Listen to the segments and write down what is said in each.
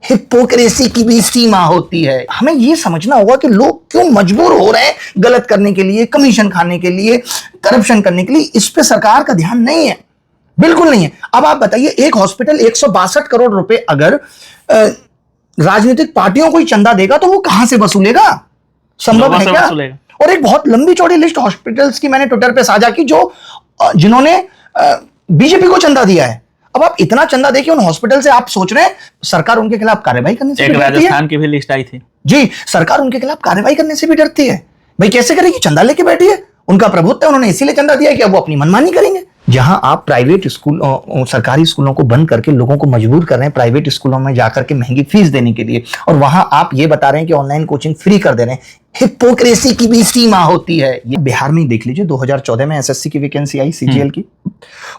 Hypocrisy की भी सीमा होती है। हमें यह समझना होगा कि लोग क्यों मजबूर हो रहे हैं गलत करने के लिए, कमीशन खाने के लिए, करप्शन करने के लिए। इस पे सरकार का ध्यान नहीं है, बिल्कुल नहीं है। अब आप बताइए, एक हॉस्पिटल 162 करोड़ रुपए अगर राजनीतिक पार्टियों को ही चंदा देगा तो वो कहां से वसूलेगा? संभव है क्या? और एक बहुत लंबी चौड़ी लिस्ट हॉस्पिटल्स की मैंने ट्विटर पे साझा की जिन्होंने बीजेपी को चंदा दिया है। अब आप इतना चंदा देखिए उन हॉस्पिटल से, आप सोच रहे हैं सरकार उनके खिलाफ कार्रवाई करने से भी डरती है? राजस्थान की भी लिस्ट आई थी जी, सरकार उनके खिलाफ कार्रवाई करने से भी डरती है। भाई कैसे करेगी? चंदा लेके बैठी है, उनका प्रभुत्व है, उन्होंने इसीलिए चंदा दिया कि अब वो अपनी मनमानी करेंगे। जहां आप प्राइवेट स्कूल, सरकारी स्कूलों को बंद करके लोगों को मजबूर कर रहे हैं प्राइवेट स्कूलों में जाकर के महंगी फीस देने के लिए, और वहां आप ये बता रहे हैं कि ऑनलाइन कोचिंग फ्री कर दे रहे हैं। हिपोक्रेसी की भी सीमा होती है। ये बिहार में ही देख लीजिए, 2014 में एसएससी की वैकेंसी आई सीजीएल की,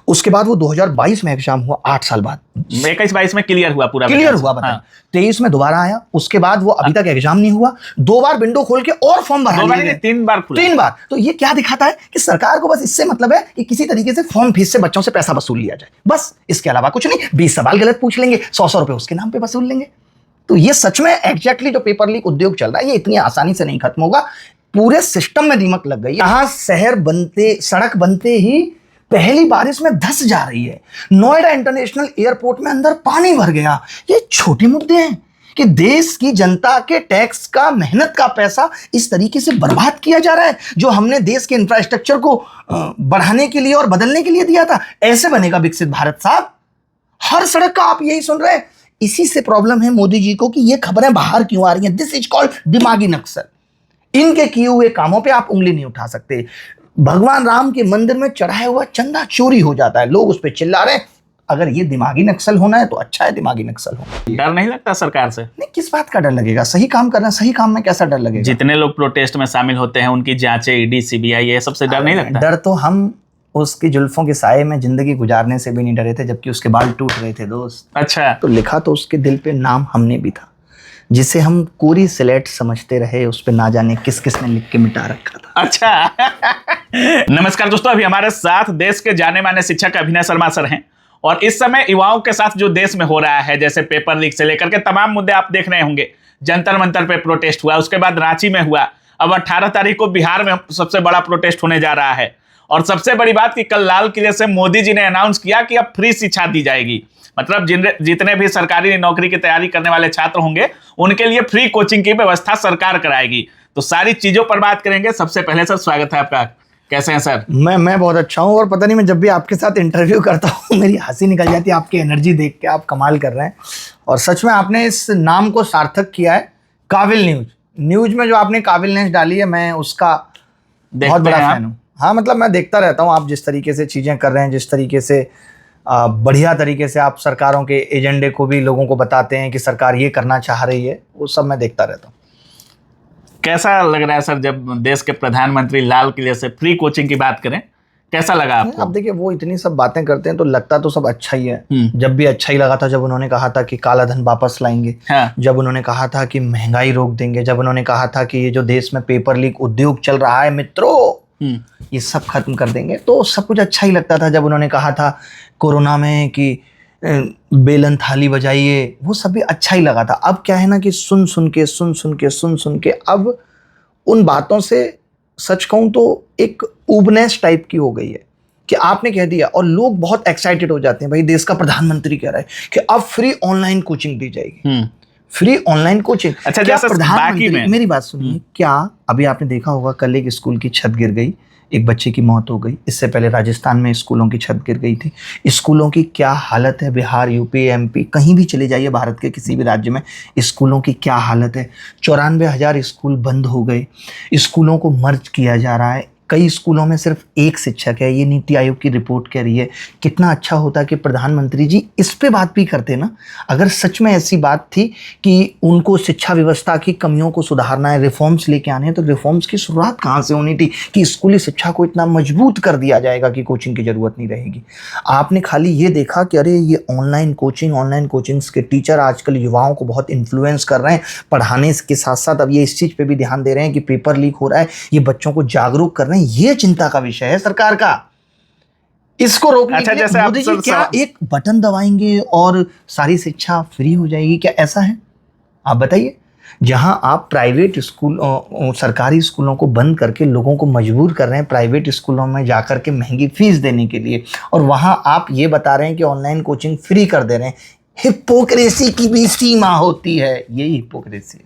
उसके बाद वो 2022 में एग्जाम हुआ, 8 साल बाद 21-22 में क्लियर हुआ, पूरा क्लियर हुआ। बताएं 23 में दोबारा आया, उसके बाद वो अभी तक एग्जाम नहीं हुआ। 2 बार विंडो खोल के और फॉर्म भरा लिए, 3 बार खुला, 3 बार। तो ये क्या दिखाता है कि सरकार को बस इससे मतलब है कि किसी तरीके से फॉर्म फीस से बच्चों से पैसा वसूल लिया जाए, बस इसके अलावा कुछ नहीं। 20 सवाल गलत पूछ लेंगे, 100 रुपए उसके नाम पे वसूल लेंगे। तो ये सच में एग्जैक्टली जो पेपर लीक उद्योग चल रहा है, ये इतनी आसानी से नहीं खत्म होगा। पूरे सिस्टम में दीमक लग गई। यहां शहर बनते, सड़क बनते ही पहली बारिश में धंस जा रही है। नोएडा इंटरनेशनल एयरपोर्ट में अंदर पानी भर गया। ये छोटे मुद्दे हैं कि देश की जनता के टैक्स का, मेहनत का पैसा इस तरीके से बर्बाद किया जा रहा है, जो हमने देश के इंफ्रास्ट्रक्चर को बढ़ाने के लिए और बदलने के लिए दिया था। ऐसे बनेगा विकसित भारत साहब? हर सड़क का आप यही सुन रहे हैं। इसी से प्रॉब्लम है मोदी जी को कि ये खबरें बाहर क्यों आ रही हैं। दिस इज कॉल्ड दिमागी नक्सल। इनके किए हुए कामों पे आप उंगली नहीं उठा सकते। भगवान राम के मंदिर में चढ़ाया हुआ चंदा चोरी हो जाता है, लोग उस पर चिल्ला रहे हैं। अगर ये दिमागी नक्सल होना है तो अच्छा है, दिमागी नक्सल हो। डर नहीं लगता सरकार से? नहीं, किस बात का डर लगेगा? सही काम करना, सही काम में कैसा डर लगेगा? जितने लोग प्रोटेस्ट में शामिल होते हैं उनकी जांचें, ईडी, सीबीआई, ये सबसे डर नहीं लगता? डर तो हम उसकी जुल्फों के साये में जिंदगी गुजारने से भी नहीं डरे थे, जबकि उसके बाल टूट रहे थे दोस्त। अच्छा, तो लिखा तो उसके दिल पे नाम हमने भी था, जिसे हम कोरी सिलेट समझते रहे, उस पे ना जाने किस किस ने लिख के मिटा रखा था। अच्छा नमस्कार दोस्तों, अभी हमारे साथ देश के जाने माने शिक्षक अभिनय शर्मा सर हैं, और इस समय युवाओं के साथ जो देश में हो रहा है, जैसे पेपर लीक से लेकर के तमाम मुद्दे आप देख रहे होंगे। जंतर मंतर पे प्रोटेस्ट हुआ, उसके बाद रांची में हुआ, अब 18 तारीख को बिहार में सबसे बड़ा प्रोटेस्ट होने जा रहा है। और सबसे बड़ी बात कि कल लाल किले से मोदी जी ने अनाउंस किया कि अब फ्री शिक्षा दी जाएगी। मतलब जितने भी सरकारी नौकरी की तैयारी करने वाले छात्र होंगे उनके लिए फ्री कोचिंग की व्यवस्था सरकार कराएगी। तो सारी चीजों पर बात करेंगे। सबसे पहले सर स्वागत है आपका, कैसे हैं सर? मैं बहुत अच्छा हूँ, और पता नहीं मैं जब भी आपके साथ इंटरव्यू करता हूँ मेरी हंसी निकल जाती है आपकी एनर्जी देख के। आप कमाल कर रहे हैं, और सच में आपने इस नाम को सार्थक किया है। काबिल न्यूज में जो आपने काबिलनेस डाली है, मैं उसका बहुत बड़ा फैन हूँ। हाँ, मतलब मैं देखता रहता हूँ आप जिस तरीके से चीज़ें कर रहे हैं, जिस तरीके से बढ़िया तरीके से आप सरकारों के एजेंडे को भी लोगों को बताते हैं कि सरकार ये करना चाह रही है, वो सब मैं देखता रहता हूँ। कैसा लग रहा है सर जब देश के प्रधानमंत्री लाल किले से फ्री कोचिंग की बात करें, कैसा लगा आपको? अब देखिए, वो इतनी सब बातें करते हैं तो लगता तो सब अच्छा ही है। जब भी अच्छा ही लगा था जब उन्होंने कहा था कि काला धन वापस लाएंगे, हाँ। जब उन्होंने कहा था कि महंगाई रोक देंगे, जब उन्होंने कहा था कि ये जो देश में पेपर लीक उद्योग चल रहा है मित्रों, ये सब खत्म कर देंगे, तो सब कुछ अच्छा ही लगता था। जब उन्होंने कहा था कोरोना में कि बेलन थाली बजाइए, वो सब भी अच्छा ही लगा था। अब क्या है ना कि सुन सुन के अब उन बातों से सच कहूं तो एक ऊबनेस टाइप की हो गई है कि आपने कह दिया और लोग बहुत एक्साइटेड हो जाते हैं। भाई देश का प्रधानमंत्री कह रहा है कि अब फ्री ऑनलाइन कोचिंग दी जाएगी, फ्री ऑनलाइन कोचिंग। अच्छा, क्या प्रधानमंत्री, मेरी बात सुनिए, क्या अभी आपने देखा होगा कल एक स्कूल की छत गिर गई, एक बच्चे की मौत हो गई। इससे पहले राजस्थान में स्कूलों की छत गिर गई थी। स्कूलों की क्या हालत है, बिहार, यूपी, एमपी, कहीं भी चले जाइए भारत के किसी भी राज्य में, स्कूलों की क्या हालत है। 94,000 स्कूल बंद हो गए, स्कूलों को मर्ज किया जा रहा है। कई स्कूलों में सिर्फ एक शिक्षक है, ये नीति आयोग की रिपोर्ट कह रही है। कितना अच्छा होता कि प्रधानमंत्री जी इस पे बात भी करते ना। अगर सच में ऐसी बात थी कि उनको शिक्षा व्यवस्था की कमियों को सुधारना है, रिफॉर्म्स लेके आने हैं, तो रिफॉर्म्स की शुरुआत कहाँ से होनी थी कि स्कूली शिक्षा को इतना मजबूत कर दिया जाएगा कि कोचिंग की जरूरत नहीं रहेगी। आपने खाली ये देखा कि अरे ये ऑनलाइन कोचिंग्स के टीचर आजकल युवाओं को बहुत इन्फ्लुएंस कर रहे हैं, पढ़ाने के साथ साथ अब ये इस चीज़ पर भी ध्यान दे रहे हैं कि पेपर लीक हो रहा है, ये बच्चों को जागरूक कर रहे हैं। ये चिंता का विषय है सरकार का। इसको रोकने अच्छा, के लिए जैसे आप मोदी जी सर- क्या एक बटन दबाएंगे और सारी शिक्षा फ्री हो जाएगी, क्या ऐसा है? आप बताइए। जहां आप प्राइवेट स्कूल सरकारी स्कूलों को बंद करके लोगों को मजबूर कर रहे हैं प्राइवेट स्कूलों में जाकर के महंगी फीस देने के लिए, और वहां आप ये बता रहे हैं कि ऑनलाइन कोचिंग फ्री कर दे रहे हैं। हिपोक्रेसी की भी सीमा होती है, यही हिपोक्रेसी।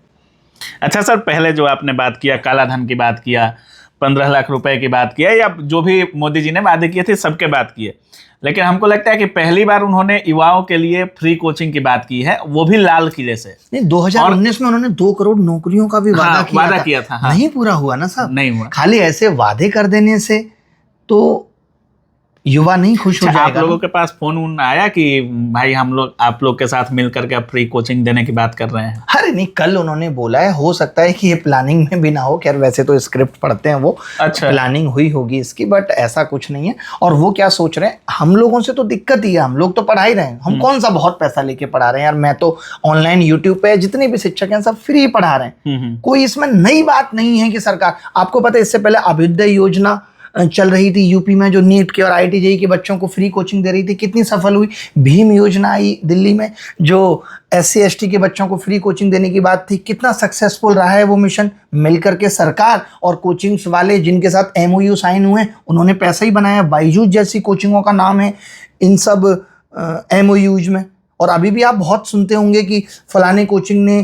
अच्छा सर, पहले जो आपने बात किया, काला धन की बात किया, 15 लाख रुपए की बात किया, या जो भी मोदी जी ने वादे किए थे सबके बात किए, लेकिन हमको लगता है कि पहली बार उन्होंने युवाओं के लिए फ्री कोचिंग की बात की है, वो भी लाल किले से। नहीं, 2019 में उन्होंने 2 करोड़ नौकरियों का भी वादा किया था। हाँ। नहीं पूरा हुआ ना साहब, नहीं हुआ। खाली ऐसे वादे कर देने से तो युवा नहीं खुश हो अच्छा, आप जाएगा लोगों ना? के पास फोन उन आया कि भाई हम लोग आप लोग के साथ मिल करके अब फ्री कोचिंग देने की बात कर रहे हैं? अरे नहीं, कल उन्होंने बोला है, हो सकता है कि ये प्लानिंग में भी ना हो, खैर वैसे तो स्क्रिप्ट पढ़ते हैं वो। अच्छा। प्लानिंग हुई होगी इसकी, बट ऐसा कुछ नहीं है। और वो क्या सोच रहे हैं, हम लोगों से तो दिक्कत ही है, हम लोग तो पढ़ा ही रहे हैं, हम कौन सा बहुत पैसा लेके पढ़ा रहे हैं यार। मैं तो ऑनलाइन यूट्यूब पे जितने भी शिक्षक हैं सब फ्री पढ़ा रहे हैं। कोई इसमें नई बात नहीं है कि सरकार, आपको पता है इससे पहले अभ्युदय योजना चल रही थी यूपी में, जो नीट के और IIT-JEE के बच्चों को फ्री कोचिंग दे रही थी, कितनी सफल हुई। भीम योजना आई दिल्ली में, जो SC ST के बच्चों को फ्री कोचिंग देने की बात थी, कितना सक्सेसफुल रहा है वो मिशन। मिलकर के सरकार और कोचिंग्स वाले जिनके साथ MOU साइन हुए, उन्होंने पैसा ही बनाया। बायजूस जैसी कोचिंगों का नाम है इन सब MOUs में। और अभी भी आप बहुत सुनते होंगे कि फलाने कोचिंग ने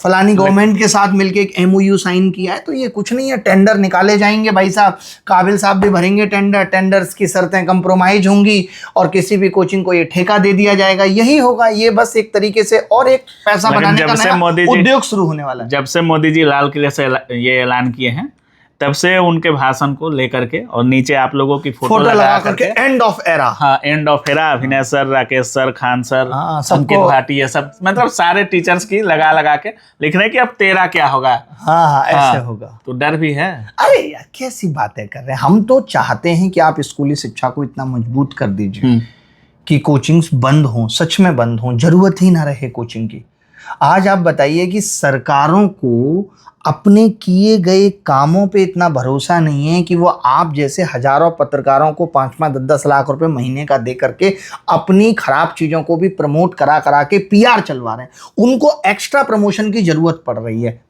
फलानी गवर्नमेंट के साथ मिलके एक MOU साइन किया है। तो ये कुछ नहीं है, टेंडर निकाले जाएंगे भाई साहब, काबिल साहब भी भरेंगे टेंडर, टेंडर्स की शर्तें कंप्रोमाइज होंगी और किसी भी कोचिंग को ये ठेका दे दिया जाएगा। यही होगा, ये बस एक तरीके से और एक पैसा बनाने का नया उद्योग शुरू होने वाला है। जब से मोदी जी लाल किले से ये ऐलान किए हैं, तब से उनके भाषण को लेकर के और नीचे आप लोगों की फोटो लगा करके एंड ऑफ एरा। हाँ, एंड ऑफ एरा, अभिनय sir, Rakesh sir, Khan sir, हाँ, अंकित भाटी, ये सब मतलब सारे टीचर्स की लगा लगा के लिख रहे हैं कि अब तेरा क्या होगा। हाँ, ऐसे होगा। तो डर भी है। अरे यार कैसी बातें कर रहे हैं। हम तो चाहते हैं कि आप स्कूली शिक्षा को इतना मजबूत कर दीजिए कि कोचिंग्स बंद हों, सच में बंद हों, जरूरत ही ना रहे कोचिंग की। आज आप बताइए कि सरकारों को अपने किए गए कामों पे इतना भरोसा नहीं है कि वो आप जैसे हजारों पत्रकारों को 5-5, 10-10 लाख रुपए महीने का दे करके अपनी खराब चीजों को भी प्रमोट करा करा के PR चलवा रहे हैं। उनको एक्स्ट्रा प्रमोशन की जरूरत पड़ रही है,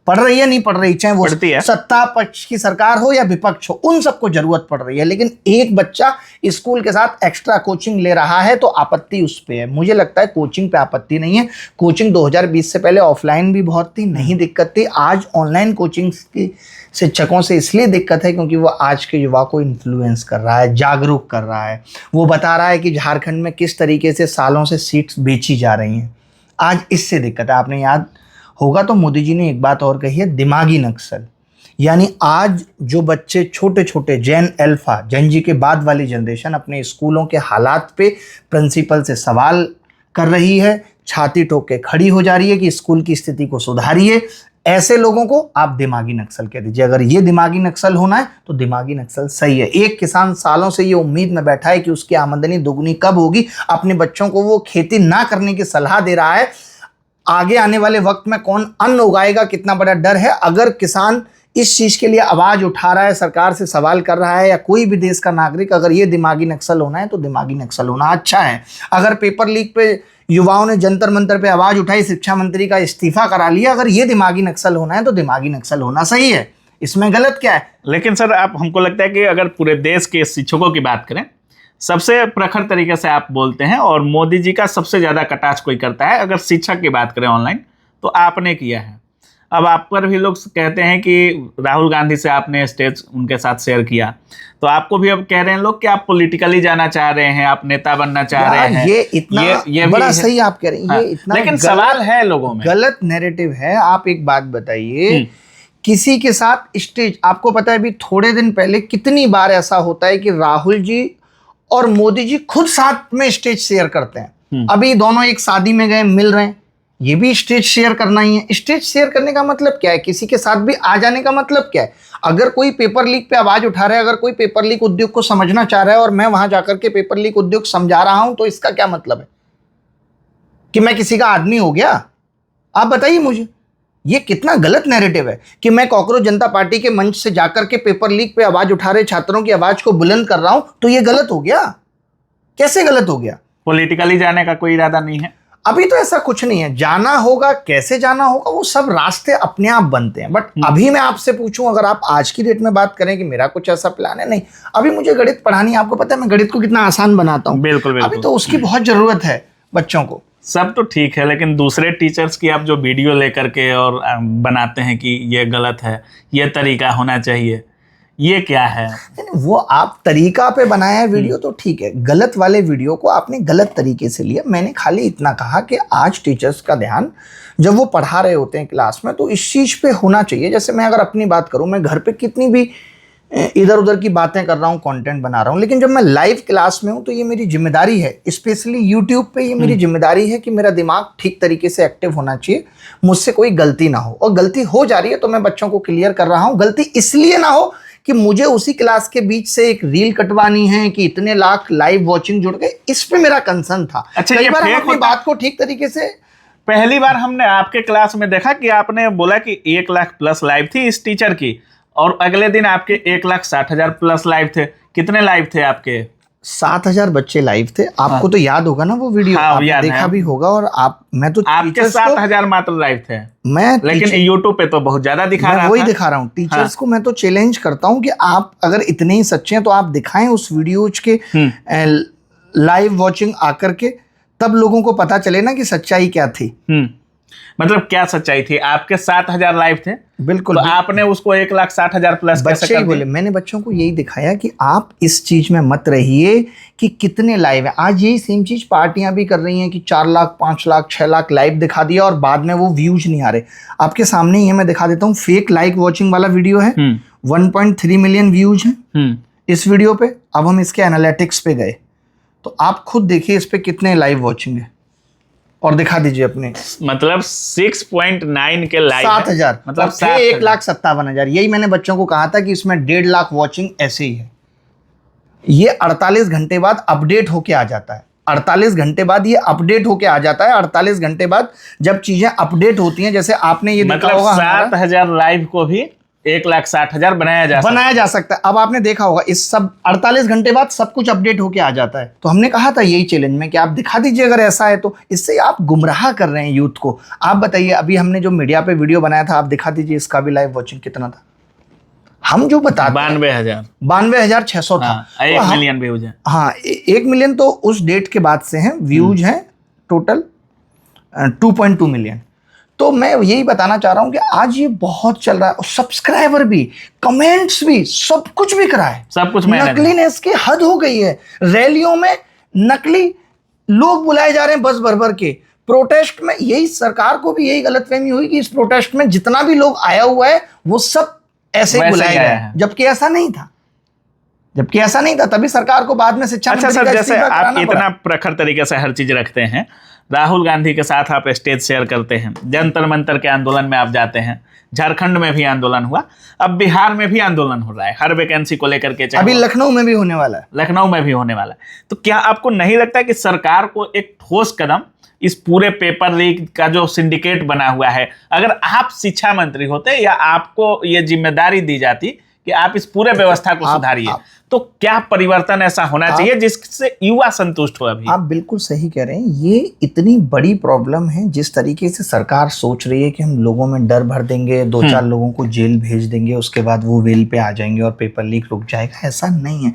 नहीं पड़ रही, चाहे वो सत्ता पक्ष की सरकार हो या विपक्ष हो, उन सबको जरूरत पड़ रही है। लेकिन एक बच्चा स्कूल के साथ एक्स्ट्रा कोचिंग ले रहा है तो आपत्ति उस पे है। मुझे लगता है कोचिंग पे आपत्ति नहीं है। कोचिंग 2020 से पहले ऑफलाइन भी बहुत थी, नहीं दिक्कत थी। आज ऑनलाइन कोचिंग की शिक्षकों से इसलिए दिक्कत है क्योंकि वो आज के युवा को इन्फ्लुएंस कर रहा है, जागरूक कर रहा है। वो बता रहा है कि झारखंड में किस तरीके से सालों से सीट्स बेची जा रही हैं, आज इससे दिक्कत है। आपने याद होगा तो मोदी जी ने एक बात और कही है, दिमागी नक्सल। यानी आज जो बच्चे छोटे छोटे जेन जी के बाद वाली जनरेशन अपने स्कूलों के हालात पे प्रिंसिपल से सवाल कर रही है, छाती ठोक के खड़ी हो जा रही है कि स्कूल की स्थिति को सुधारिए। ऐसे लोगों को आप दिमागी नक्सल कह दीजिए। अगर ये दिमागी नक्सल होना है तो दिमागी नक्सल सही है। एक किसान सालों से ये उम्मीद में बैठा है कि उसकी आमदनी दोगुनी कब होगी, अपने बच्चों को वो खेती ना करने की सलाह दे रहा है। आगे आने वाले वक्त में कौन अन्न उगाएगा, कितना बड़ा डर है। अगर किसान इस चीज के लिए आवाज उठा रहा है, सरकार से सवाल कर रहा है, या कोई भी देश का नागरिक, अगर ये दिमागी नक्सल होना है तो दिमागी नक्सल होना अच्छा है। अगर पेपर लीक पे युवाओं ने जंतर मंतर पे आवाज उठाई, शिक्षा मंत्री का इस्तीफा करा लिया, अगर ये दिमागी नक्सल होना है तो दिमागी नक्सल होना सही है, इसमें गलत क्या है। लेकिन सर आप, हमको लगता है कि अगर पूरे देश के शिक्षकों की बात करें, सबसे प्रखर तरीके से आप बोलते हैं और मोदी जी का सबसे ज्यादा कटाक्ष कोई करता है, अगर शिक्षक की बात करें ऑनलाइन, तो आपने किया है। अब आप पर भी लोग कहते हैं कि राहुल गांधी से आपने स्टेज उनके साथ शेयर किया, तो आपको भी अब कह रहे हैं लोग कि आप पॉलिटिकली जाना चाह रहे हैं, आप नेता बनना चाह रहे हैं। ये इतना ये बड़ा सही आप कह रहे हैं। हाँ, ये इतना लेकिन सवाल है लोगों में, गलत नैरेटिव है। आप एक बात बताइए, किसी के साथ स्टेज, आपको पता है अभी थोड़े दिन पहले कितनी बार ऐसा होता है कि राहुल जी और मोदी जी खुद साथ में स्टेज शेयर करते हैं। अभी दोनों एक शादी में गए, मिल रहे हैं, ये भी स्टेज शेयर करना ही है। स्टेज शेयर करने का मतलब क्या है, किसी के साथ भी आ जाने का मतलब क्या है। अगर कोई पेपर लीक पे आवाज उठा रहा है, अगर कोई पेपर लीक उद्योग को समझना चाह रहा है और मैं वहां जाकर के पेपर लीक उद्योग समझा रहा हूं, तो इसका क्या मतलब है कि मैं किसी का आदमी हो गया? आप बताइए मुझे, ये कितना गलत नैरेटिव है कि मैं कॉकरोच जनता पार्टी के मंच से जाकर के पेपर लीक पे आवाज उठा रहे छात्रों की आवाज को बुलंद कर रहा हूं, तो ये गलत हो गया। कैसे गलत हो गया? पॉलिटिकली जाने का कोई इरादा नहीं है? अभी तो ऐसा कुछ नहीं है, जाना होगा, कैसे जाना होगा वो सब रास्ते अपने आप बनते हैं। बट अभी मैं आपसे पूछूं, अगर आप आज की डेट में बात करें कि मेरा कुछ ऐसा प्लान है, नहीं। अभी मुझे गणित पढ़ानी है, आपको पता है मैं गणित को कितना आसान बनाता हूँ। बिल्कुल अभी बिल्कुल। तो उसकी बहुत जरूरत है बच्चों को। सब तो ठीक है, लेकिन दूसरे टीचर्स की आप जो वीडियो लेकर के और बनाते हैं कि ये गलत है, ये तरीका होना चाहिए, ये क्या है? नहीं, वो आप तरीका पे बनाया है वीडियो तो ठीक है, गलत वाले वीडियो को आपने गलत तरीके से लिया। मैंने खाली इतना कहा कि आज टीचर्स का ध्यान जब वो पढ़ा रहे होते हैं क्लास में तो इस चीज़ पे होना चाहिए। जैसे मैं अगर अपनी बात करूं, मैं घर पे कितनी भी इधर उधर की बातें कर रहा हूँ, कंटेंट बना रहा हूँ, लेकिन जब मैं लाइव क्लास में हूँ तो ये मेरी जिम्मेदारी है, स्पेशली यूट्यूब पे ये मेरी जिम्मेदारी है कि मेरा दिमाग ठीक तरीके से एक्टिव होना चाहिए, मुझसे कोई गलती ना हो। और गलती हो जा रही है तो मैं बच्चों को क्लियर कर रहा हूँ। गलती इसलिए ना हो कि मुझे उसी क्लास के बीच से एक रील कटवानी है कि इतने लाख लाइव वॉचिंग जुड़ गए, इस पे मेरा कंसर्न था। अच्छा, कई ये बार हम फेक अपनी होता- बात को ठीक तरीके से, पहली बार हमने आपके क्लास में देखा कि आपने बोला कि 1 लाख प्लस लाइव थी इस टीचर की, और अगले दिन आपके 1,60,000 प्लस लाइव थे। कितने लाइव थे आपके? 7,000 बच्चे लाइव थे। आपको तो याद होगा ना वो वीडियो, हाँ, आपने याद देखा है। भी होगा। और आप, मैं तो आपके टीचर्स को, 7,000 मात्र लाइव थे, मैं लेकिन यूट्यूब पे तो बहुत ज्यादा दिखा मैं रहा वही था। दिखा रहा हूँ टीचर्स को। मैं तो चैलेंज करता हूँ कि आप अगर इतने ही सच्चे हैं तो आप दिखाएं उस वीडियोज के लाइव वॉचिंग आकर के, तब लोगों को पता चले ना कि सच्चाई क्या थी। मतलब क्या सच्चाई थी? आपके 7,000 लाइव थे, बिल्कुल। तो आपने उसको 1,60,000 प्लस कैसे बच्चे कर ही बोले, दिया? मैंने बच्चों को यही दिखाया कि आप इस चीज में मत रहिए कि कितने लाइव है। आज यही सेम चीज पार्टियां भी कर रही हैं कि 4 लाख 5 लाख 6 लाख लाइव दिखा दिया और बाद में वो व्यूज नहीं आ रहे। आपके सामने ही है, मैं दिखा देता हूँ। फेक लाइक वॉचिंग वाला वीडियो है, 1.3 मिलियन व्यूज हैं इस वीडियो पे। अब हम इसके एनालिटिक्स पे गए तो आप खुद देखिए इस पे कितने लाइव वॉचिंग है, और दिखा दीजिए अपने। मतलब 6.9 के लाइव 7,000, मतलब 1,57,000। यही मैंने बच्चों को कहा था कि इसमें 1.5 लाख वॉचिंग ऐसे ही है। ये 48 घंटे बाद अपडेट होके आ जाता है। 48 घंटे बाद ये अपडेट होके आ जाता है। 48 घंटे बाद जब चीजें अपडेट होती हैं, जैसे आपने ये देखा मतलब होगा, हमारा 7,000 लाइव को भी 1,60,000 बनाया जा सकता है। अब आपने देखा होगा इस सब 48 घंटे बाद सब कुछ अपडेट होके आ जाता है। तो हमने कहा था यही चैलेंज में कि आप दिखा दीजिए अगर ऐसा है तो। इससे आप गुमराह कर रहे हैं यूथ को। आप बताइए, अभी हमने जो मीडिया पे वीडियो बनाया था, आप दिखा दीजिए इसका भी लाइव वॉचिंग कितना था। हम जो बताते 92,000 92,600 था। हाँ, 1 मिलियन व्यूज है। हाँ, 1 मिलियन तो उस डेट के बाद से हैं। व्यूज हैं टोटल 2.2 मिलियन। तो मैं यही बताना चाह रहा हूं कि आज ये बहुत चल रहा है, और सब्सक्राइबर भी, कमेंट्स भी, सब कुछ भी करा है। सब कुछ मैंने नकलीनेस की हद हो गई है। रैलियों में नकली लोग बुलाए जा रहे हैं बस भर भर के। प्रोटेस्ट में यही, सरकार को भी यही गलतफहमी हुई कि इस प्रोटेस्ट में जितना भी लोग आया हुआ है वो सब ऐसे ही वैसे बुलाए ही गए आया हैं, है। जबकि ऐसा नहीं था। जबकि ऐसा नहीं था, तभी सरकार को बाद में शिक्षा अच्छा मंत्री सर, का जैसे इस्तीफा आप कराना इतना पड़ा। प्रखर तरीके से हर चीज रखते हैं, राहुल गांधी के साथ आप स्टेज शेयर करते हैं, जंतर मंतर के आंदोलन में आप जाते हैं, झारखंड में भी आंदोलन हुआ, अब बिहार में भी आंदोलन हो रहा है हर वैकेंसी को लेकर के, चाहे अभी वो लखनऊ में भी होने वाला है। लखनऊ में भी होने वाला है। तो क्या आपको नहीं लगता कि सरकार को एक ठोस कदम इस पूरे पेपर लीक का जो सिंडिकेट बना हुआ है, अगर आप शिक्षा मंत्री होते या आपको ये जिम्मेदारी दी जाती कि आप इस पूरे व्यवस्था को सुधारिए, तो क्या परिवर्तन ऐसा होना चाहिए जिससे युवा संतुष्ट हो? अभी आप बिल्कुल सही कह रहे हैं। ये इतनी बड़ी प्रॉब्लम है, जिस तरीके से सरकार सोच रही है कि हम लोगों में डर भर देंगे, 2-4 लोगों को जेल भेज देंगे, उसके बाद वो वेल पे आ जाएंगे और पेपर लीक रुक जाएगा, ऐसा नहीं है।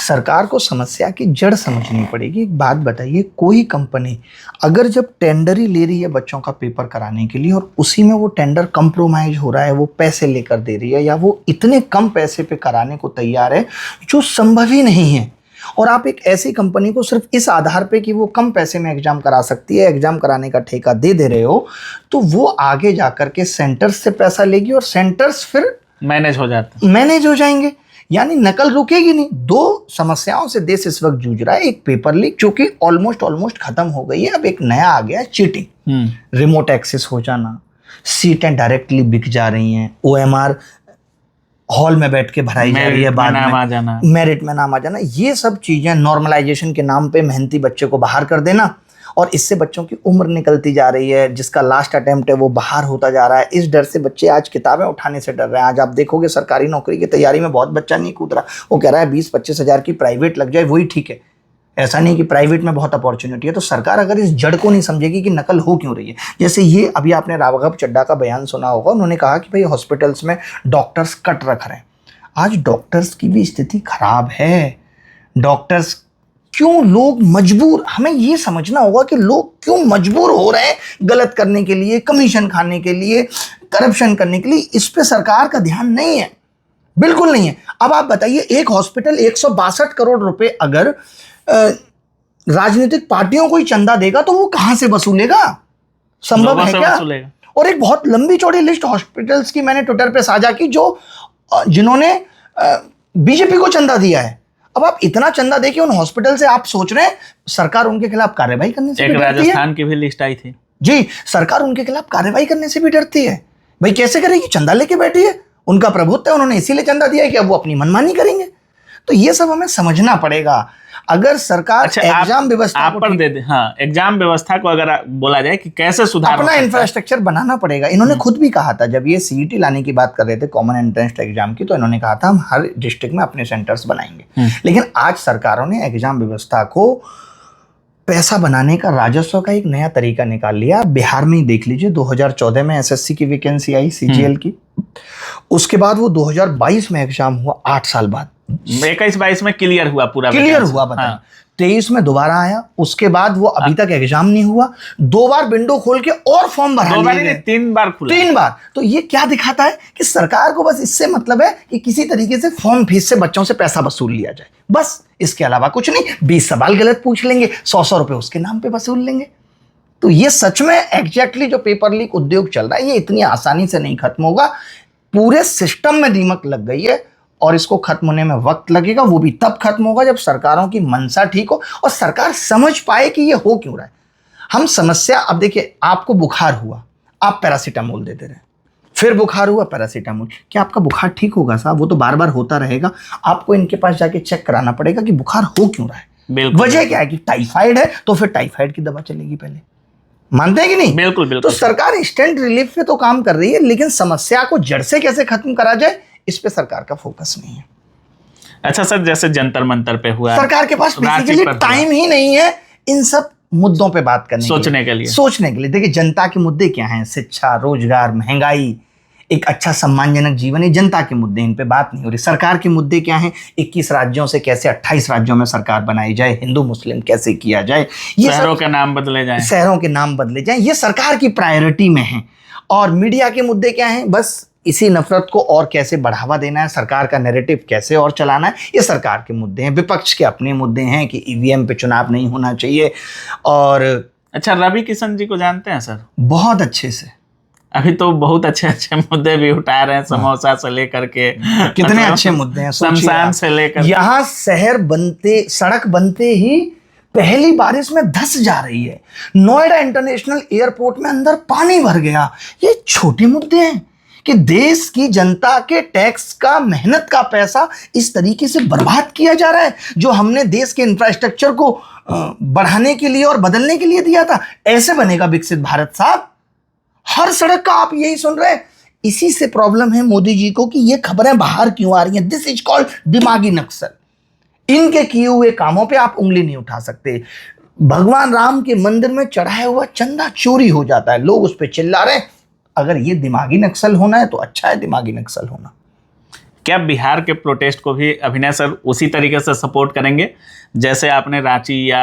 सरकार को समस्या की जड़ समझनी पड़ेगी। एक बात बताइए, कोई कंपनी अगर जब टेंडर ही ले रही है बच्चों का पेपर कराने के लिए, और उसी में वो टेंडर कंप्रोमाइज हो रहा है, वो पैसे लेकर दे रही है, या वो इतने कम पैसे पे कराने को तैयार है जो संभव ही नहीं है, और आप एक ऐसी कंपनी को सिर्फ इस आधार पे कि वो कम पैसे में एग्जाम करा सकती है, एग्जाम कराने का ठेका दे रहे हो, तो वो आगे जाकर के सेंटर्स से पैसा लेगी और सेंटर्स फिर मैनेज हो जाएंगे। यानी नकल रुकेगी नहीं। 2 समस्याओं से देश इस वक्त जूझ रहा है। एक पेपर लीक जो कि ऑलमोस्ट खत्म हो गई है, अब एक नया आ गया है, चीटिंग, रिमोट एक्सेस हो जाना, सीटें डायरेक्टली बिक जा रही हैं, OMR हॉल में बैठ के भराई जा रही है, बाद में मेरिट में नाम आ जाना। ये सब चीजें नॉर्मलाइजेशन के नाम पे मेहनती बच्चे को बाहर कर देना, और इससे बच्चों की उम्र निकलती जा रही है, जिसका लास्ट अटेम्प्ट है वो बाहर होता जा रहा है। इस डर से बच्चे आज किताबें उठाने से डर रहे हैं। आज आप देखोगे सरकारी नौकरी की तैयारी में बहुत बच्चा नहीं कूद रहा, वो कह रहा है 20-25 हज़ार की प्राइवेट लग जाए वही ठीक है। ऐसा नहीं कि प्राइवेट में बहुत अपॉर्चुनिटी है। तो सरकार अगर इस जड़ को नहीं समझेगी कि नकल हो क्यों रही है, जैसे ये अभी आपने राघव चड्ढा का बयान सुना होगा, उन्होंने कहा कि भाई हॉस्पिटल्स में डॉक्टर्स कट रख रहे हैं। आज डॉक्टर्स की भी स्थिति खराब है। डॉक्टर्स क्यों लोग मजबूर, हमें ये समझना होगा कि लोग क्यों मजबूर हो रहे हैं गलत करने के लिए, कमीशन खाने के लिए, करप्शन करने के लिए। इस पे सरकार का ध्यान नहीं है, बिल्कुल नहीं है। अब आप बताइए, एक हॉस्पिटल 162 करोड़ रुपए अगर राजनीतिक पार्टियों को ही चंदा देगा तो वो कहां से वसूलेगा? संभव है क्या? और एक बहुत लंबी चौड़ी लिस्ट हॉस्पिटल्स की मैंने ट्विटर पे साझा की जिन्होंने बीजेपी को चंदा दिया है। अब आप इतना चंदा देके उन हॉस्पिटल से आप सोच रहे हैं सरकार उनके खिलाफ कार्रवाई करने से भी डरती है। राजस्थान की भी लिस्ट आई थी जी, सरकार उनके खिलाफ कार्रवाई करने से भी डरती है। भाई कैसे करेगी? चंदा लेके बैठी है, उनका प्रभुत्व है, उन्होंने इसीलिए चंदा दिया है कि अब वो अपनी मनमानी करेंगे। तो ये सब हमें समझना पड़ेगा। अगर सरकार एग्जाम व्यवस्था पर दे दे, हाँ, एग्जाम व्यवस्था को अगर बोला जाए कि कैसे सुधार, अपना इंफ्रास्ट्रक्चर बनाना पड़ेगा। इन्होंने खुद भी कहा था, जब ये सीईटी लाने की बात कर रहे थे कॉमन एंट्रेंस एग्जाम की, तो इन्होंने कहा था हम हर डिस्ट्रिक्ट में अपने सेंटर्स बनाएंगे। लेकिन आज सरकारों ने एग्जाम व्यवस्था को पैसा बनाने का, राजस्व का एक नया तरीका निकाल लिया। बिहार में ही देख लीजिए, 2014 में एसएससी की वैकेंसी आई सीजीएल की, उसके बाद वो 2022 में एग्जाम हुआ, 8 साल बाद 21-22 में क्लियर हुआ, पूरा क्लियर हुआ। बताएं, 23 में दोबारा आया, उसके बाद वो अभी तक एग्जाम नहीं हुआ। 2 बार विंडो खोल के और फॉर्म भरा लिए, 3 बार खुला, 3 बार। तो ये क्या दिखाता है कि सरकार को बस इससे मतलब है कि किसी तरीके से फॉर्म फीस से बच्चों से पैसा वसूल लिया जाए, बस, इसके अलावा कुछ नहीं। 20 सवाल गलत पूछ लेंगे, 100 रुपए उसके नाम पे वसूल लेंगे। तो ये सच में एग्जैक्टली जो पेपर लीक उद्योग चल रहा है, ये इतनी आसानी से नहीं खत्म होगा। पूरे सिस्टम में दीमक लग गई है और इसको खत्म होने में वक्त लगेगा। वो भी तब खत्म होगा जब सरकारों की मंशा ठीक हो और सरकार समझ पाए कि ये हो क्यों रहा है। हम समस्या, अब देखिए, आपको बुखार हुआ, आप पैरासीटामोल देते रहे, फिर बुखार हुआ, पैरासीटामोल, क्या आपका बुखार ठीक होगा साहब? वो तो बार बार होता रहेगा। आपको इनके पास जाके चेक कराना पड़ेगा कि बुखार हो क्यों रहा है। वजह क्या है कि टाइफाइड है, तो फिर टाइफाइड की दवा चलेगी पहले। मानते हैं कि नहीं? बिल्कुल बिल्कुल। तो सरकार इंस्टेंट रिलीफ पे तो काम कर रही है, लेकिन समस्या को जड़ से कैसे खत्म करा जाए, इस पे सरकार का फोकस नहीं है। अच्छा सर, जैसे जंतर मंतर पे हुआ, सरकार के पास बेसिकली टाइम ही नहीं है इन सब मुद्दों पे बात करने, सोचने के लिए। देखिए, जनता के मुद्दे क्या हैं? शिक्षा, रोजगार, महंगाई, एक अच्छा सम्मानजनक जीवन, ये जनता के मुद्दे, इन पे बात नहीं हो रही। सरकार के मुद्दे क्या हैं? 21 राज्यों से कैसे 28 राज्यों में सरकार बनाई जाए, हिंदू मुस्लिम कैसे किया जाए, ये शहरों के नाम बदले जाएं, शहरों के नाम बदले जाएं, ये सरकार की प्रायोरिटी में है। और मीडिया के मुद्दे क्या हैं? बस इसी नफरत को और कैसे बढ़ावा देना है, सरकार का नैरेटिव कैसे और चलाना है, ये सरकार के मुद्दे हैं। विपक्ष के अपने मुद्दे हैं कि ईवीएम पे चुनाव नहीं होना चाहिए। और अच्छा, रवि किशन जी को जानते हैं सर? बहुत अच्छे से। अभी तो बहुत अच्छे अच्छे मुद्दे भी उठा रहे हैं, समोसा से लेकर के, कितने अच्छे मुद्दे हैं, शमशान से लेकर, यहाँ शहर बनते, सड़क बनते ही पहली बारिश में धंस जा रही है। नोएडा इंटरनेशनल एयरपोर्ट में अंदर पानी भर गया। ये छोटे मुद्दे हैं कि देश की जनता के टैक्स का, मेहनत का पैसा इस तरीके से बर्बाद किया जा रहा है, जो हमने देश के इंफ्रास्ट्रक्चर को बढ़ाने के लिए और बदलने के लिए दिया था। ऐसे बनेगा विकसित भारत साहब? हर सड़क का आप यही सुन रहे हैं। इसी से प्रॉब्लम है मोदी जी को कि ये खबरें बाहर क्यों आ रही हैं। दिस इज कॉल्ड दिमागी नक्सल। इनके किए हुए कामों पे आप उंगली नहीं उठा सकते। भगवान राम के मंदिर में चढ़ाया हुआ चंदा चोरी हो जाता है, लोग उस पर चिल्ला रहे हैं। अगर ये दिमागी नक्सल होना है तो अच्छा है दिमागी नक्सल होना। क्या बिहार के प्रोटेस्ट को भी अभिनय सर उसी तरीके से सपोर्ट करेंगे जैसे आपने रांची या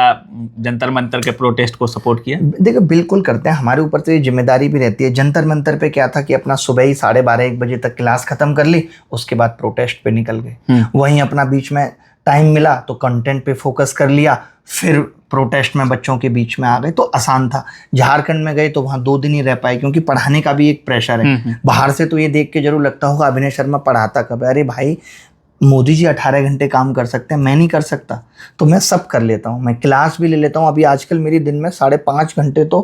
जंतर मंतर के प्रोटेस्ट को सपोर्ट किया? देखो, बिल्कुल करते हैं। हमारे ऊपर तो ये जिम्मेदारी भी रहती है। जंतर मंतर पे क्या था कि अपना सुबह ही 12:30-1 बजे तक क्लास खत्म कर ली, उसके बाद प्रोटेस्ट पे निकल गए। वहीं अपना बीच में टाइम मिला तो कंटेंट पे फोकस कर लिया, फिर प्रोटेस्ट में बच्चों के बीच में आ गए, तो आसान था। झारखंड में गए तो वहाँ 2 दिन ही रह पाए, क्योंकि पढ़ाने का भी एक प्रेशर है। बाहर से तो ये देख के जरूर लगता होगा अभिनय शर्मा पढ़ाता कब है? अरे भाई, मोदी जी 18 घंटे काम कर सकते हैं, मैं नहीं कर सकता, तो मैं सब कर लेता हूँ। मैं क्लास भी ले लेता हूँ। अभी आजकल मेरी दिन में 5.5 घंटे तो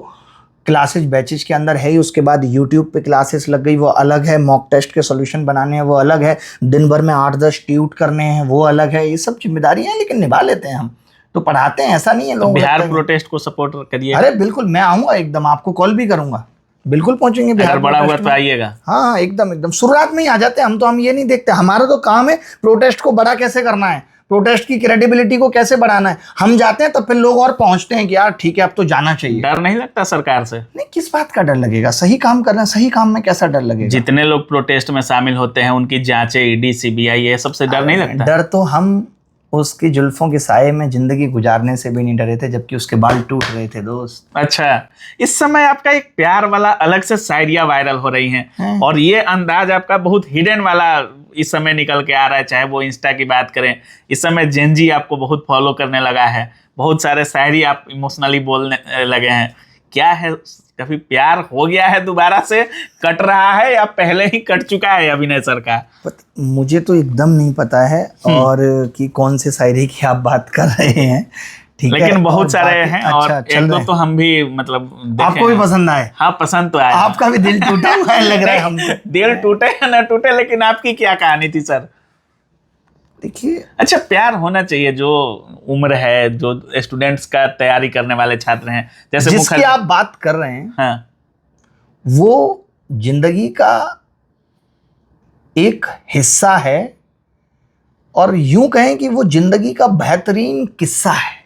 क्लासेज बैचेज के अंदर है ही। उसके बाद यूट्यूब पे क्लासेस लग गई, वो अलग है। मॉक टेस्ट के सॉल्यूशन बनाने हैं, वो अलग है। दिन भर में 8-10 ट्यूट करने हैं, वो अलग है। ये सब जिम्मेदारियां हैं, लेकिन निभा लेते हैं हम, तो पढ़ाते हैं, ऐसा नहीं है। लोग बिहार प्रोटेस्ट को सपोर्ट करिए। अरे बिल्कुल, मैं आऊँगा एकदम, आपको कॉल भी करूँगा, बिल्कुल पहुंचेंगे बिहार। बड़ा हुआ तो आइएगा। हाँ, एकदम शुरुआत में ही आ जाते हैं हम। तो हम ये नहीं देखते, हमारा तो काम है प्रोटेस्ट को बड़ा कैसे करना है, प्रोटेस्ट की क्रेडिबिलिटी को कैसे बढ़ाना है। हम जाते हैं तब फिर लोग और पहुंचते हैं कि यार ठीक है अब तो जाना चाहिए। डर नहीं लगता सरकार से? नहीं, किस बात का डर लगेगा, सही काम करना, सही काम में कैसा डर लगेगा। जितने लोग प्रोटेस्ट में शामिल होते हैं उनकी जांचें, ईडी, सीबीआई, ये सबसे डर नहीं लगता? डर तो हम उसकी जुल्फों के साये में जिंदगी गुजारने से भी नहीं डरे थे, जबकि उसके बाल टूट रहे थे दोस्त। अच्छा, इस समय आपका एक प्यार वाला अलग से शायरिया वायरल हो रही हैं और ये अंदाज आपका बहुत हिडन वाला इस समय निकल के आ रहा है। चाहे वो इंस्टा की बात करें, इस समय जेनजी आपको बहुत फॉलो करने लगा है, बहुत सारे शायरी आप इमोशनली बोलने लगे हैं। क्या है, कभी प्यार हो गया है दोबारा से, कट रहा है या पहले ही कट चुका है अभिनय सर का? मुझे तो एकदम नहीं पता है और कि कौन से शायरी की आप बात कर रहे हैं, ठीक है, लेकिन बहुत सारे हैं और अच्छा, एक दो तो हम भी मतलब देखे आपको भी हैं। पसंद आए? हाँ, पसंद तो आया। आपका भी दिल टूटा हुआ है लग रहा है हमको। दिल टूटे या ना टूटे, लेकिन आपकी क्या कहानी थी सर? देखिए, अच्छा, प्यार होना चाहिए। जो उम्र है, जो स्टूडेंट्स का तैयारी करने वाले छात्र हैं, जैसे जिसकी आप बात कर रहे हैं, हाँ, वो जिंदगी का एक हिस्सा है और यूं कहें कि वो जिंदगी का बेहतरीन किस्सा है।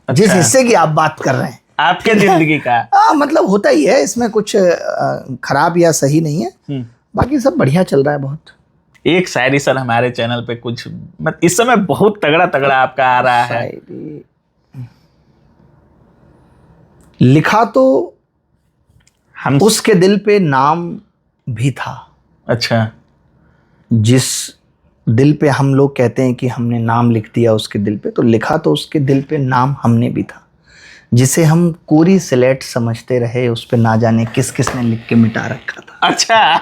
जिस अच्छा। हिस्से की आप बात कर रहे हैं आपके जिंदगी का। मतलब होता ही है, इसमें कुछ खराब या सही नहीं है, बाकी सब बढ़िया चल रहा है। बहुत एक शायरी सर हमारे चैनल पे कुछ इस समय बहुत तगड़ा तगड़ा आपका आ रहा है। शायरी लिखा तो हम उसके दिल पे नाम भी था। अच्छा, जिस दिल पे हम लोग कहते हैं कि हमने नाम लिख दिया उसके दिल पे, तो लिखा तो उसके दिल पे नाम हमने भी था। जिसे हम कोरी स्लेट समझते रहे, उस पे ना जाने किस किस ने लिख के मिटा रखा था। अच्छा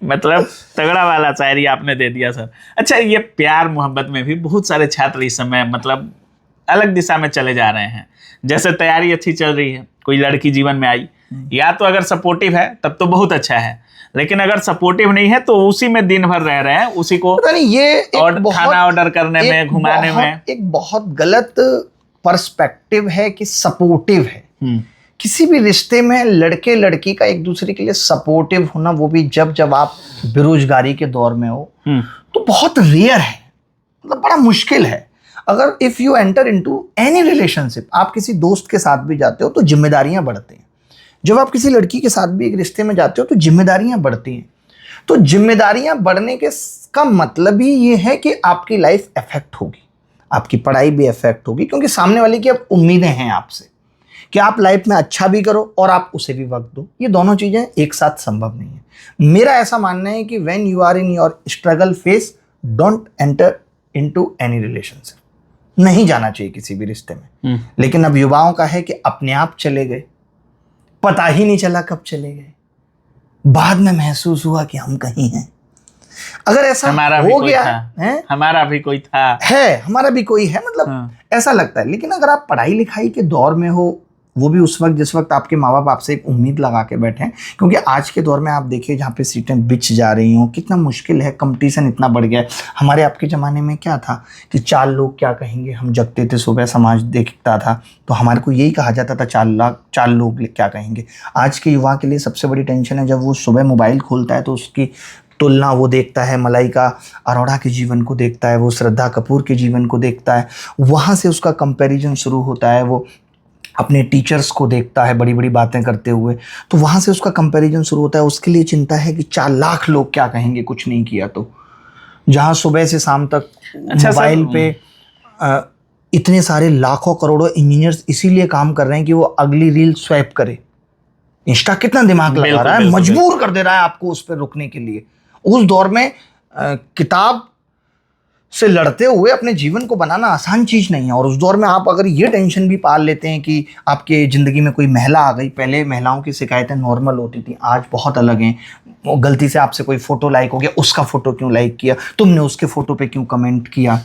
मतलब तगड़ा वाला शायरी आपने दे दिया सर। अच्छा, ये प्यार मोहब्बत में भी बहुत सारे छात्र इस समय मतलब अलग दिशा में चले जा रहे हैं। जैसे तैयारी अच्छी चल रही है, कोई लड़की जीवन में आई, या तो अगर सपोर्टिव है तब तो बहुत अच्छा है, लेकिन अगर सपोर्टिव नहीं है तो उसी में दिन भर रह रहे हैं, उसी को पता नहीं ये और खाना ऑर्डर करने में, घुमाने में। एक बहुत गलत पर्सपेक्टिव है कि सपोर्टिव है। किसी भी रिश्ते में लड़के लड़की का एक दूसरे के लिए सपोर्टिव होना, वो भी जब जब आप बेरोजगारी के दौर में हो, तो बहुत रेयर है, मतलब बड़ा मुश्किल है। अगर if you enter into any relationship, आप किसी दोस्त के साथ भी जाते हो तो जिम्मेदारियां बढ़ती हैं। जब आप किसी लड़की के साथ भी एक रिश्ते में जाते हो तो जिम्मेदारियां बढ़ती हैं। तो जिम्मेदारियां बढ़ने के का मतलब ही ये है कि आपकी लाइफ अफेक्ट होगी, आपकी पढ़ाई भी अफेक्ट होगी, क्योंकि सामने वाले की अब उम्मीदें हैं आपसे कि आप लाइफ में अच्छा भी करो और आप उसे भी वक्त दो। ये दोनों चीज़ें एक साथ संभव नहीं है। मेरा ऐसा मानना है कि when you are in your struggle phase, don't enter into any relationship. नहीं जाना चाहिए किसी भी रिश्ते में। लेकिन अब युवाओं का है कि अपने आप चले गए, पता ही नहीं चला कब चले गए, बाद में महसूस हुआ कि हम कहीं हैं। अगर ऐसा हो गया है, हमारा भी कोई था, हमारा भी कोई है, मतलब ऐसा लगता है। लेकिन अगर आप पढ़ाई लिखाई के दौर में हो, वो भी उस वक्त जिस वक्त आपके माँ बाप आपसे एक उम्मीद लगा के बैठे हैं, क्योंकि आज के दौर में आप देखिए जहाँ पे सीटें बिछ जा रही हों, कितना मुश्किल है, कंपटीशन इतना बढ़ गया है। हमारे आपके ज़माने में क्या था कि 4 लोग क्या कहेंगे, हम जगते थे सुबह, समाज देखता था तो हमारे को यही कहा जाता था 4 लोग क्या कहेंगे। आज के युवा के लिए सबसे बड़ी टेंशन है, जब वो सुबह मोबाइल खोलता है तो उसकी तुलना वो देखता है मलाइका अरोड़ा के जीवन को देखता है, वो श्रद्धा कपूर के जीवन को देखता है, वहाँ से उसका कंपैरिजन शुरू होता है। वो अपने टीचर्स को देखता है बड़ी बड़ी बातें करते हुए, तो वहाँ से उसका कंपैरिजन शुरू होता है। उसके लिए चिंता है कि 4 लाख लोग क्या कहेंगे कुछ नहीं किया तो। जहाँ सुबह से शाम तक मोबाइल पे इतने सारे लाखों करोड़ों इंजीनियर्स इसीलिए काम कर रहे हैं कि वो अगली रील स्वैप करे। इंस्टा कितना दिमाग लगा रहा है, मजबूर कर दे रहा है आपको उस पर रुकने के लिए। उस दौर में किताब से लड़ते हुए अपने जीवन को बनाना आसान चीज़ नहीं है। और उस दौर में आप अगर ये टेंशन भी पाल लेते हैं कि आपके ज़िंदगी में कोई महिला आ गई, पहले महिलाओं की शिकायतें नॉर्मल होती थी, आज बहुत अलग हैं। वो गलती से आपसे कोई फ़ोटो लाइक हो गया, उसका फ़ोटो क्यों लाइक किया, तुमने उसके फ़ोटो पे क्यों कमेंट किया,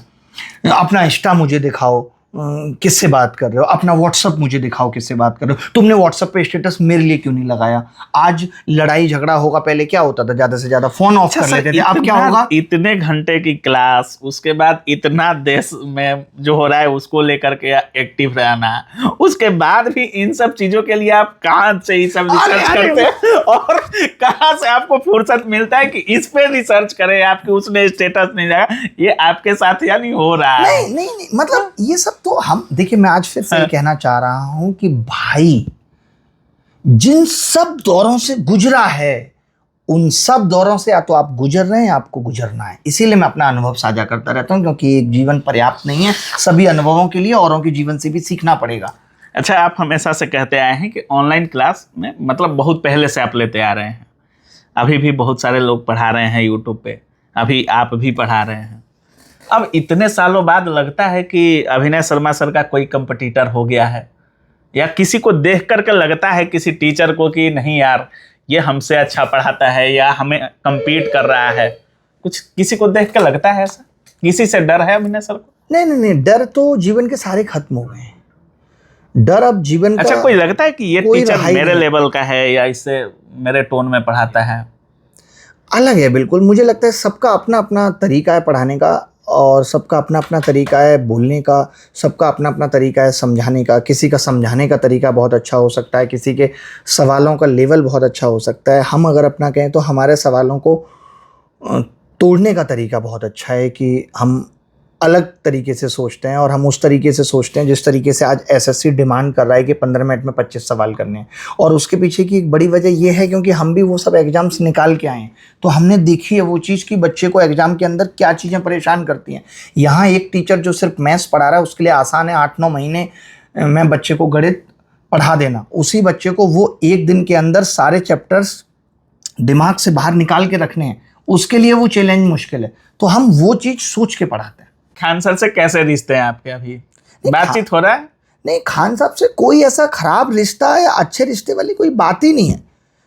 अपना इंस्टा मुझे दिखाओ, किससे बात कर रहे हो, अपना व्हाट्सअप मुझे दिखाओ किससे बात कर रहे हो, तुमने व्हाट्सअप पे स्टेटस मेरे लिए क्यों नहीं लगाया। आज लड़ाई झगड़ा होगा, पहले क्या होता था, ज्यादा से ज्यादा फोन ऑफ कर लेते थे, अब क्या होगा, इतने घंटे की क्लास, उसके बाद इतना देश में जो हो रहा है उसको लेकर के एक्टिव रहना, उसके बाद भी इन सब चीजों के लिए आप कहाँ से ये सब रिसर्च करते हैं और कहाँ से आपको फुर्सत मिलता है कि इस पे रिसर्च करें, आपके उसने स्टेटस नहीं जाएगा। ये आपके साथ या नहीं हो रहा है? नहीं, मतलब ये सब तो हम देखिए, मैं आज फिर से कहना चाह रहा हूं कि भाई जिन सब दौरों से गुजरा है, उन सब दौरों से या तो आप गुजर रहे हैं या आपको गुजरना है। इसीलिए मैं अपना अनुभव साझा करता रहता हूं, क्योंकि एक जीवन पर्याप्त नहीं है, सभी अनुभवों के लिए औरों के जीवन से भी सीखना पड़ेगा। अच्छा, आप हमेशा से कहते आए हैं कि ऑनलाइन क्लास में मतलब बहुत पहले से आप लेते आ रहे हैं, अभी भी बहुत सारे लोग पढ़ा रहे हैं यूट्यूब पे, अभी आप भी पढ़ा रहे हैं। अब इतने सालों बाद लगता है कि अभिनय शर्मा सर का कोई कंपटीटर हो गया है, या किसी को देख करके लगता है किसी टीचर को कि नहीं यार ये हमसे अच्छा पढ़ाता है या हमें compete कर रहा है, कुछ किसी को देख के लगता है ऐसा? किसी से डर है अभिनय सर को? नहीं, डर तो जीवन के सारे खत्म हो गए हैं। डर अब जीवन का, अच्छा, कोई लगता है कि ये कोई टीचर रहा ही मेरे नहीं। लेवल का है या इससे मेरे टोन में पढ़ाता है? अलग है बिल्कुल। मुझे लगता है सबका अपना अपना तरीका है पढ़ाने का, और सबका अपना अपना तरीका है बोलने का, सबका अपना अपना तरीका है समझाने का। किसी का समझाने का तरीका बहुत अच्छा हो सकता है, किसी के सवालों का लेवल बहुत अच्छा हो सकता है। हम अगर अपना कहें तो हमारे सवालों को तोड़ने का तरीका बहुत अच्छा है, कि हम अलग तरीके से सोचते हैं, और हम उस तरीके से सोचते हैं जिस तरीके से आज एसएससी डिमांड कर रहा है कि 15 मिनट में 25 सवाल करने हैं। और उसके पीछे की एक बड़ी वजह यह है क्योंकि हम भी वो सब एग्जाम्स निकाल के आए हैं, तो हमने देखी है वो चीज़ कि बच्चे को एग्जाम के अंदर क्या चीज़ें परेशान करती हैं। यहाँ एक टीचर जो सिर्फ मैथ्स पढ़ा रहा है उसके लिए आसान है 8-9 महीने में बच्चे को गणित पढ़ा देना। उसी बच्चे को वो एक दिन के अंदर सारे चैप्टर्स दिमाग से बाहर निकाल के रखने हैं, उसके लिए वो चैलेंज मुश्किल है। तो हम वो चीज़ सोच के पढ़ाते हैं। खान सर से कैसे रिश्ते हैं आपके? अभी बातचीत हो रहा है? नहीं, खान साहब से कोई ऐसा खराब रिश्ता या अच्छे रिश्ते वाली कोई बात ही नहीं है।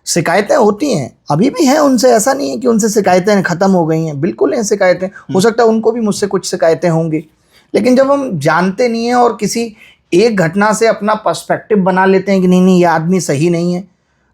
शिकायतें होती हैं, अभी भी हैं उनसे, ऐसा नहीं है कि उनसे शिकायतें ख़त्म हो गई हैं, बिल्कुल हैं शिकायतें। हो सकता है उनको भी मुझसे कुछ शिकायतें होंगी, लेकिन जब हम जानते नहीं हैं और किसी एक घटना से अपना पर्सपेक्टिव बना लेते हैं कि नहीं ये आदमी सही नहीं है,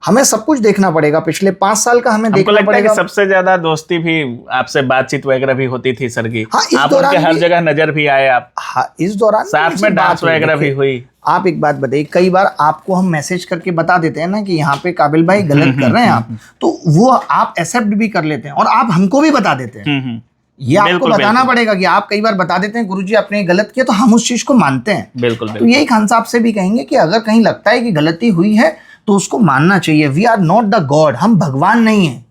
हमें सब कुछ देखना पड़ेगा। पिछले 5 साल का हमें देखना पड़ेगा। कि सबसे ज्यादा दोस्ती भी आपसे बातचीत वगैरह भी होती थी सर की। हाँ, इस आप दौरान उनके हर जगह नजर भी आए आप। हाँ, इस दौरान साथ में डांस वगैरह भी हुई। आप एक बात बताइए, कई बार आपको हम मैसेज करके बता देते हैं ना कि यहाँ पे काबिल भाई गलत कर रहे हैं आप, तो वो आप एक्सेप्ट भी कर लेते हैं और आप हमको भी बता देते हैं। ये आपको बताना पड़ेगा कि आप कई बार बता देते हैं गुरुजी आपने गलत किया, तो हम उस चीज को मानते हैं। बिल्कुल। तो यही खान साहब से भी कहेंगे कि अगर कहीं लगता है कि गलती हुई है तो उसको मानना चाहिए। We are not the God, हम भगवान नहीं है।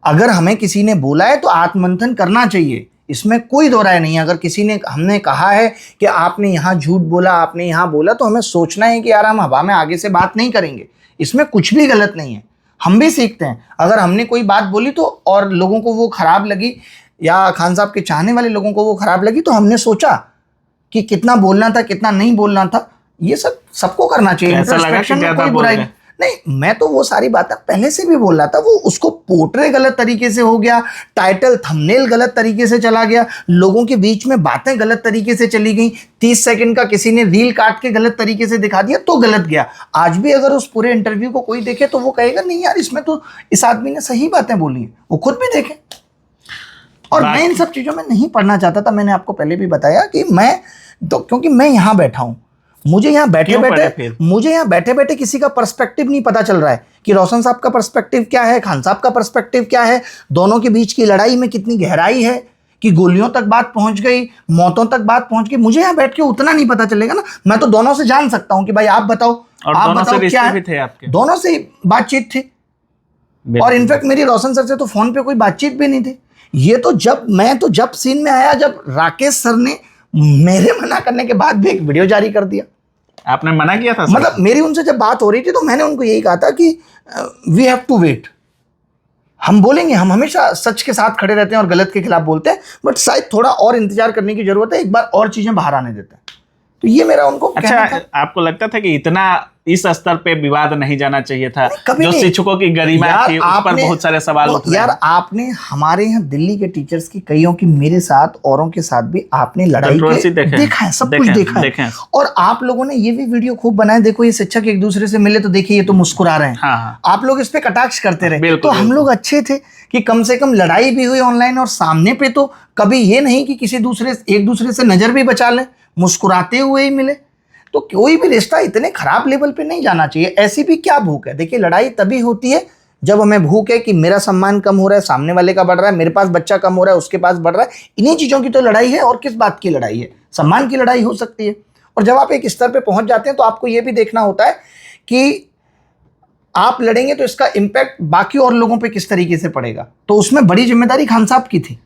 अगर हमें किसी ने बोला है तो आत्ममंथन करना चाहिए, इसमें कोई दो राय नहीं है। अगर किसी ने हमने कहा है कि आपने यहाँ झूठ बोला, आपने यहाँ बोला, तो हमें सोचना है कि यार हम हवा में आगे से बात नहीं करेंगे, इसमें कुछ भी गलत नहीं है। हम भी सीखते हैं। अगर हमने कोई बात बोली तो और लोगों को वो खराब लगी, या खान साहब के चाहने वाले लोगों को वो खराब लगी, तो हमने सोचा कि कितना बोलना था कितना नहीं बोलना था। ये सब सबको करना चाहिए। इंट्रोस्पेक्शन में कोई बुराई नहीं। मैं तो वो सारी बातें पहले से भी बोल रहा था, वो उसको पोर्ट्रे गलत तरीके से हो गया, टाइटल थंबनेल गलत तरीके से चला गया, लोगों के बीच में बातें गलत तरीके से चली गई, 30 सेकंड का किसी ने रील काट के गलत तरीके से दिखा दिया तो गलत गया। आज भी अगर उस पूरे इंटरव्यू को कोई देखे तो वो कहेगा नहीं यार इसमें तो इस आदमी ने सही बातें बोली हैं, वो खुद भी देखे। और मैं इन सब चीज़ों में नहीं पढ़ना चाहता था। मैंने आपको पहले भी बताया कि मैं तो, क्योंकि मैं यहाँ बैठा हूँ, मुझे यहाँ बैठे बैठे किसी का पर्सपेक्टिव नहीं पता चल रहा है कि रोशन साहब का पर्सपेक्टिव क्या है, खान साहब का पर्सपेक्टिव क्या है, दोनों के बीच की लड़ाई में कितनी गहराई है, कि गोलियों तक बात पहुंच गई, मौतों तक बात पहुंच गई। मुझे यहाँ बैठ के उतना नहीं पता चलेगा ना। मैं तो दोनों से जान सकता हूँ कि भाई आप बताओ, और आप दोनों बताओ से क्या है। भी थे आपके? दोनों से बातचीत थी, और इनफैक्ट मेरी रोशन सर से तो फोन पे कोई बातचीत भी नहीं थी। ये तो जब सीन में आया, जब राकेश सर ने मेरे मना करने के बाद भी एक वीडियो जारी कर दिया। आपने मना किया था? मतलब मेरी उनसे जब बात हो रही थी तो मैंने उनको यही कहा था कि वी हैव टू वेट। हम बोलेंगे, हम हमेशा सच के साथ खड़े रहते हैं और गलत के खिलाफ बोलते हैं, बट शायद थोड़ा और इंतजार करने की जरूरत है, एक बार और चीजें बाहर आने देते हैं। तो ये मेरा उनको कहना अच्छा, था। आपको लगता था कि इतना इस स्तर पे विवाद नहीं जाना चाहिए था? कभी जो नहीं। शिक्षकों की गरिमा यार, थी उस पर आपने- बहुत सारे सवाल उठ रहे यार हैं। आपने हमारे यहाँ दिल्ली के टीचर्स की, कईयों की, मेरे साथ औरों के साथ भी आपने लड़ाई कंट्रोवर्सी के देखा है, सब कुछ देखा है। और आप लोगों ने ये भी वीडियो खूब बनाए, देखो ये शिक्षक एक दूसरे से मिले तो देखिए ये तो मुस्कुरा रहे हैं। हाँ, हाँ। आप लोग इस पे कटाक्ष करते रहे, बिल्कुल, तो हम लोग अच्छे थे कि कम से कम लड़ाई भी हुई ऑनलाइन, और सामने पे तो कभी ये नहीं कि किसी दूसरे एक दूसरे से नजर भी बचा लें, मुस्कुराते हुए ही मिले। तो कोई भी रिश्ता इतने खराब लेवल पे नहीं जाना चाहिए। ऐसी भी क्या भूख है? देखिए लड़ाई तभी होती है जब हमें भूख है कि मेरा सम्मान कम हो रहा है, सामने वाले का बढ़ रहा है, मेरे पास बच्चा कम हो रहा है, उसके पास बढ़ रहा है। इन्हीं चीजों की तो लड़ाई है, और किस बात की लड़ाई है? सम्मान की लड़ाई हो सकती है। और जब आप एक स्तर पे पहुंच जाते हैं तो आपको ये भी देखना होता है कि आप लड़ेंगे तो इसका इम्पैक्ट बाकी और लोगों पे किस तरीके से पड़ेगा। तो उसमें बड़ी जिम्मेदारी खान साहब की थी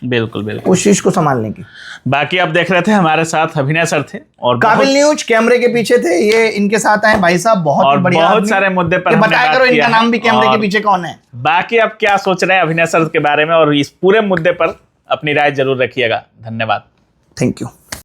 बिल्कुल बिल्कुल उस चीज को संभालने की। बाकी आप देख रहे थे हमारे साथ अभिनय सर थे, और काबिल न्यूज कैमरे के पीछे थे, ये इनके साथ आए भाई साहब, बहुत और ही बढ़िया बहुत आदमी। सारे मुद्दे पर ये हमने बताया बात करो किया इनका है। नाम भी कैमरे के और पीछे कौन है। बाकी आप क्या सोच रहे हैं अभिनय सर के बारे में, और इस पूरे मुद्दे पर अपनी राय जरूर रखिएगा। धन्यवाद। Thank you.